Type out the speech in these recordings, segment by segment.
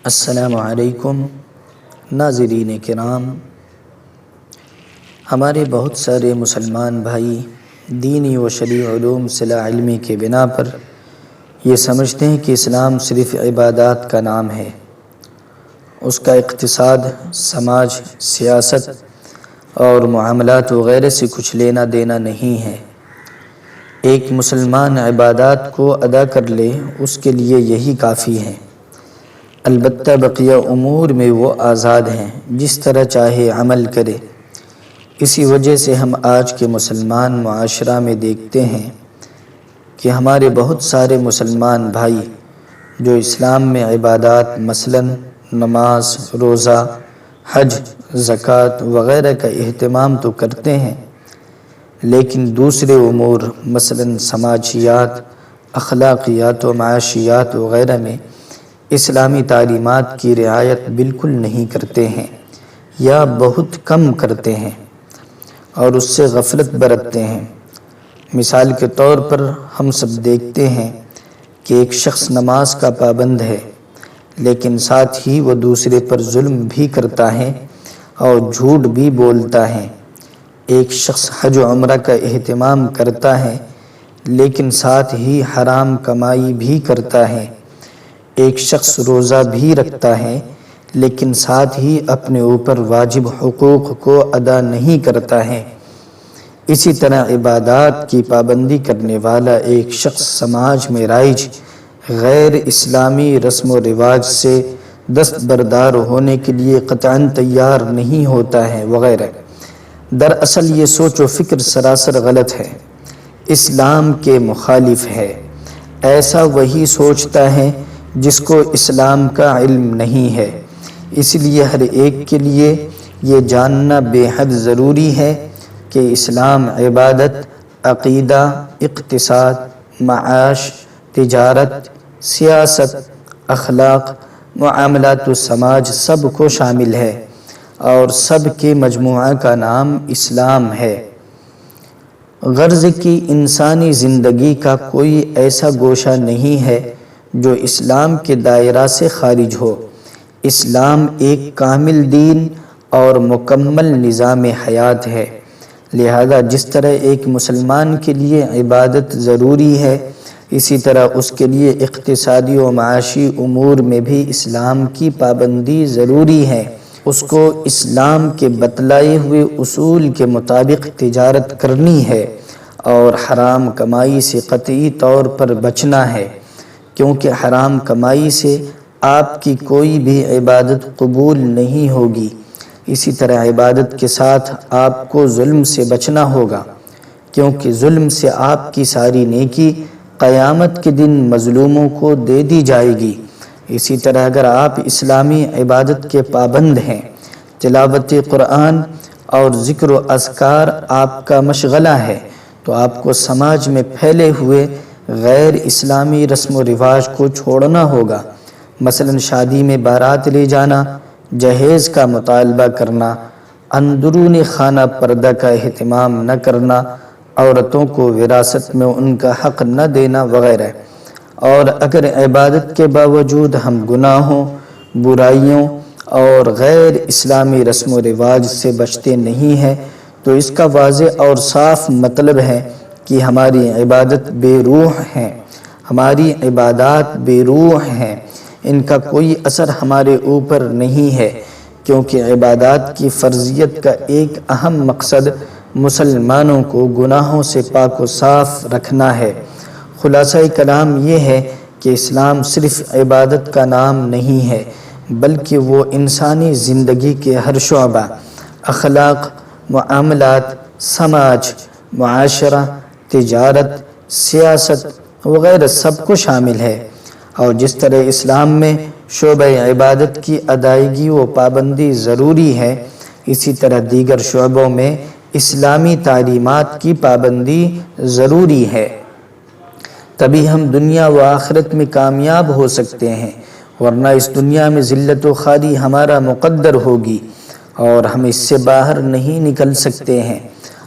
السلام علیکم ناظرین کرام، ہمارے بہت سارے مسلمان بھائی دینی و شرعی علوم سے لا علمی کے بنا پر یہ سمجھتے ہیں کہ اسلام صرف عبادات کا نام ہے، اس کا اقتصاد، سماج، سیاست اور معاملات وغیرہ سے کچھ لینا دینا نہیں ہے۔ ایک مسلمان عبادات کو ادا کر لے اس کے لیے یہی کافی ہے، البتہ بقیہ امور میں وہ آزاد ہیں، جس طرح چاہے عمل کرے۔ اسی وجہ سے ہم آج کے مسلمان معاشرہ میں دیکھتے ہیں کہ ہمارے بہت سارے مسلمان بھائی جو اسلام میں عبادات مثلاً نماز، روزہ، حج، زکوٰۃ وغیرہ کا اہتمام تو کرتے ہیں، لیکن دوسرے امور مثلاً سماجیات، اخلاقیات و معاشیات وغیرہ میں اسلامی تعلیمات کی رعایت بالکل نہیں کرتے ہیں یا بہت کم کرتے ہیں اور اس سے غفلت برتتے ہیں۔ مثال کے طور پر ہم سب دیکھتے ہیں کہ ایک شخص نماز کا پابند ہے، لیکن ساتھ ہی وہ دوسرے پر ظلم بھی کرتا ہے اور جھوٹ بھی بولتا ہے۔ ایک شخص حج و عمرہ کا اہتمام کرتا ہے، لیکن ساتھ ہی حرام کمائی بھی کرتا ہے۔ ایک شخص روزہ بھی رکھتا ہے، لیکن ساتھ ہی اپنے اوپر واجب حقوق کو ادا نہیں کرتا ہے۔ اسی طرح عبادات کی پابندی کرنے والا ایک شخص سماج میں رائج غیر اسلامی رسم و رواج سے دستبردار ہونے کے لیے قطعاً تیار نہیں ہوتا ہے وغیرہ۔ دراصل یہ سوچ و فکر سراسر غلط ہے، اسلام کے مخالف ہے۔ ایسا وہی سوچتا ہے جس کو اسلام کا علم نہیں ہے۔ اس لیے ہر ایک کے لیے یہ جاننا بے حد ضروری ہے کہ اسلام عبادت، عقیدہ، اقتصاد، معاش، تجارت، سیاست، اخلاق، معاملات و سماج سب کو شامل ہے اور سب کے مجموعہ کا نام اسلام ہے۔ غرض کہ انسانی زندگی کا کوئی ایسا گوشہ نہیں ہے جو اسلام کے دائرہ سے خارج ہو۔ اسلام ایک کامل دین اور مکمل نظام حیات ہے، لہذا جس طرح ایک مسلمان کے لیے عبادت ضروری ہے، اسی طرح اس کے لیے اقتصادی و معاشی امور میں بھی اسلام کی پابندی ضروری ہے۔ اس کو اسلام کے بتلائے ہوئے اصول کے مطابق تجارت کرنی ہے اور حرام کمائی سے قطعی طور پر بچنا ہے، کیونکہ حرام کمائی سے آپ کی کوئی بھی عبادت قبول نہیں ہوگی۔ اسی طرح عبادت کے ساتھ آپ کو ظلم سے بچنا ہوگا، کیونکہ ظلم سے آپ کی ساری نیکی قیامت کے دن مظلوموں کو دے دی جائے گی۔ اسی طرح اگر آپ اسلامی عبادت کے پابند ہیں، تلاوت قرآن اور ذکر و اذکار آپ کا مشغلہ ہے، تو آپ کو سماج میں پھیلے ہوئے غیر اسلامی رسم و رواج کو چھوڑنا ہوگا، مثلاً شادی میں بارات لے جانا، جہیز کا مطالبہ کرنا، اندرون خانہ پردہ کا اہتمام نہ کرنا، عورتوں کو وراثت میں ان کا حق نہ دینا وغیرہ۔ اور اگر عبادت کے باوجود ہم گناہوں، برائیوں اور غیر اسلامی رسم و رواج سے بچتے نہیں ہیں، تو اس کا واضح اور صاف مطلب ہے کہ ہماری عبادت بے روح ہیں، ہماری عبادات بے روح ہیں، ان کا کوئی اثر ہمارے اوپر نہیں ہے، کیونکہ عبادات کی فرضیت کا ایک اہم مقصد مسلمانوں کو گناہوں سے پاک و صاف رکھنا ہے۔ خلاصہ کلام یہ ہے کہ اسلام صرف عبادت کا نام نہیں ہے، بلکہ وہ انسانی زندگی کے ہر شعبہ، اخلاق، معاملات، سماج، معاشرہ، تجارت، سیاست وغیرہ سب کو شامل ہے۔ اور جس طرح اسلام میں شعبہ عبادت کی ادائیگی و پابندی ضروری ہے، اسی طرح دیگر شعبوں میں اسلامی تعلیمات کی پابندی ضروری ہے، تبھی ہم دنیا و آخرت میں کامیاب ہو سکتے ہیں، ورنہ اس دنیا میں ذلت و خواری ہمارا مقدر ہوگی اور ہم اس سے باہر نہیں نکل سکتے ہیں۔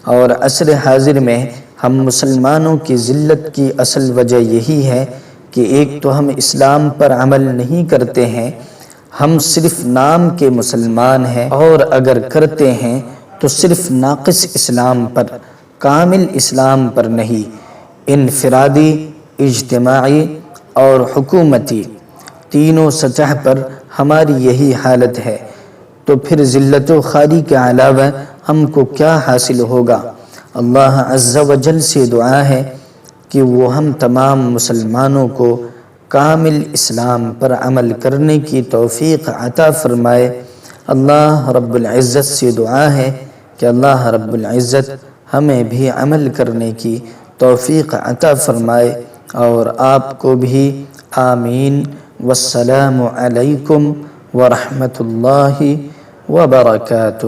اور عصر حاضر میں ہم مسلمانوں کی ذلت کی اصل وجہ یہی ہے کہ ایک تو ہم اسلام پر عمل نہیں کرتے ہیں، ہم صرف نام کے مسلمان ہیں، اور اگر کرتے ہیں تو صرف ناقص اسلام پر، کامل اسلام پر نہیں۔ انفرادی، اجتماعی اور حکومتی تینوں سطح پر ہماری یہی حالت ہے، تو پھر ذلت و خواری کے علاوہ ہم کو کیا حاصل ہوگا؟ اللہ عز و جل سے دعا ہے کہ وہ ہم تمام مسلمانوں کو کامل اسلام پر عمل کرنے کی توفیق عطا فرمائے۔ اللہ رب العزت سے دعا ہے کہ اللہ رب العزت ہمیں بھی عمل کرنے کی توفیق عطا فرمائے، اور آپ کو بھی۔ آمین۔ والسلام علیکم ورحمۃ اللہ وبرکاتہ۔